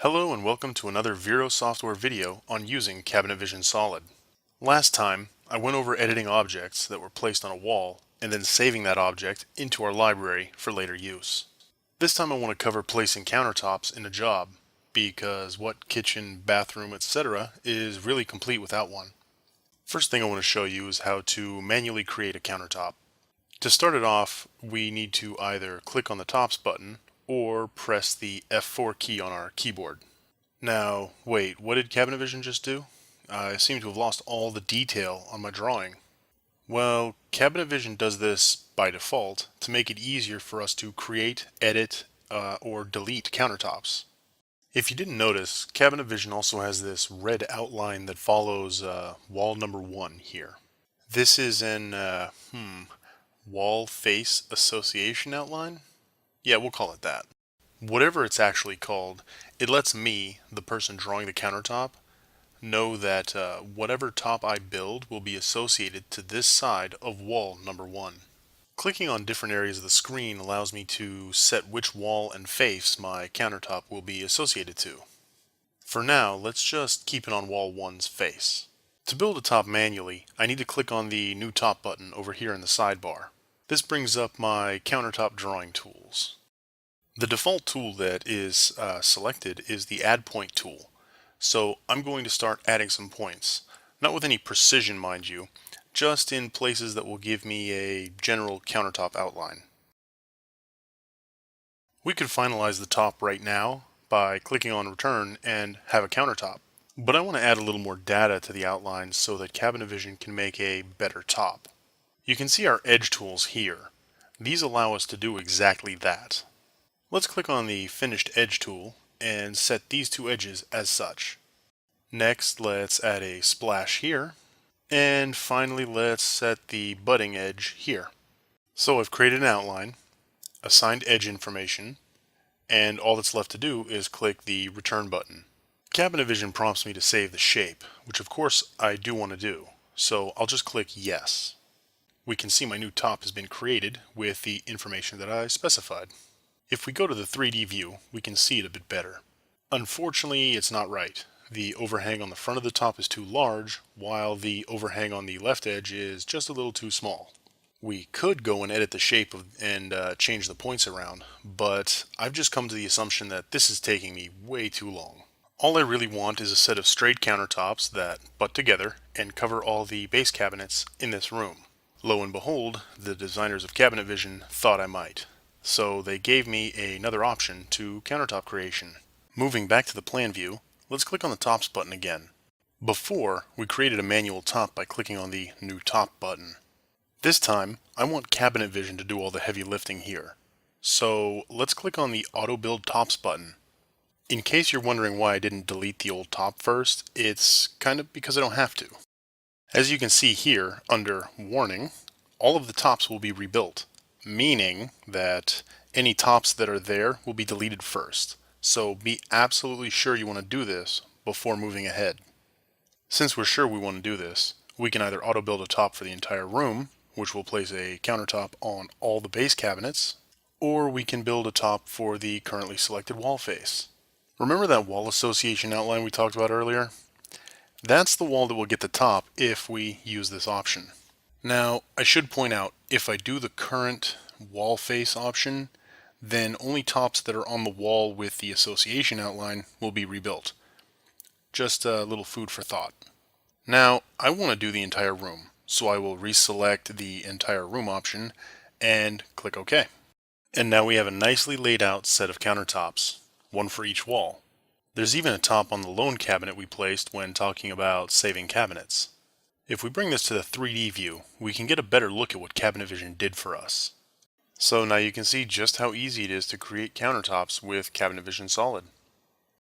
Hello and welcome to another Vero software video on using Cabinet Vision Solid. Last time, I went over editing objects that were placed on a wall and then saving that object into our library for later use. This time I want to cover placing countertops in a job because what kitchen, bathroom, etc. is really complete without one. First thing I want to show you is how to manually create a countertop. To start it off, we need to either click on the Tops button or press the F4 key on our keyboard. Now, wait, what did Cabinet Vision just do? I seem to have lost all the detail on my drawing. Well, Cabinet Vision does this by default to make it easier for us to create, edit, or delete countertops. If you didn't notice, Cabinet Vision also has this red outline that follows wall number 1 here. This is an wall face association outline? Yeah, we'll call it that. Whatever it's actually called, it lets me, the person drawing the countertop, know that whatever top I build will be associated to this side of wall number 1. Clicking on different areas of the screen allows me to set which wall and face my countertop will be associated to. For now, let's just keep it on wall 1's face. To build a top manually, I need to click on the New Top button over here in the sidebar. This brings up my countertop drawing tools. The default tool that is selected is the Add Point tool. So I'm going to start adding some points. Not with any precision, mind you, just in places that will give me a general countertop outline. We could finalize the top right now by clicking on Return and have a countertop. But I want to add a little more data to the outline so that Cabinet Vision can make a better top. You can see our edge tools here. These allow us to do exactly that. Let's click on the Finished Edge tool and set these two edges as such. Next, let's add a splash here. And finally, let's set the butting edge here. So I've created an outline, assigned edge information, and all that's left to do is click the Return button. Cabinet Vision prompts me to save the shape, which of course I do want to do. So I'll just click Yes. We can see my new top has been created with the information that I specified. If we go to the 3D view, we can see it a bit better. Unfortunately, it's not right. The overhang on the front of the top is too large, while the overhang on the left edge is just a little too small. We could go and edit the shape and change the points around, but I've just come to the assumption that this is taking me way too long. All I really want is a set of straight countertops that butt together and cover all the base cabinets in this room. Lo and behold, the designers of Cabinet Vision thought I might. So they gave me another option to countertop creation. Moving back to the plan view, let's click on the Tops button again. Before, we created a manual top by clicking on the New Top button. This time, I want Cabinet Vision to do all the heavy lifting here. So let's click on the Auto Build Tops button. In case you're wondering why I didn't delete the old top first, it's kind of because I don't have to. As you can see here, under Warning, all of the tops will be rebuilt, meaning that any tops that are there will be deleted first. So be absolutely sure you want to do this before moving ahead. Since we're sure we want to do this, we can either auto build a top for the entire room, which will place a countertop on all the base cabinets, or we can build a top for the currently selected wall face. Remember that wall association outline we talked about earlier? That's the wall that will get the top if we use this option. Now, I should point out, if I do the current wall face option, then only tops that are on the wall with the association outline will be rebuilt. Just a little food for thought. Now, I want to do the entire room, so I will reselect the entire room option and click OK. And now we have a nicely laid out set of countertops, one for each wall. There's even a top on the lone cabinet we placed when talking about saving cabinets. If we bring this to the 3D view, we can get a better look at what Cabinet Vision did for us. So now you can see just how easy it is to create countertops with Cabinet Vision Solid.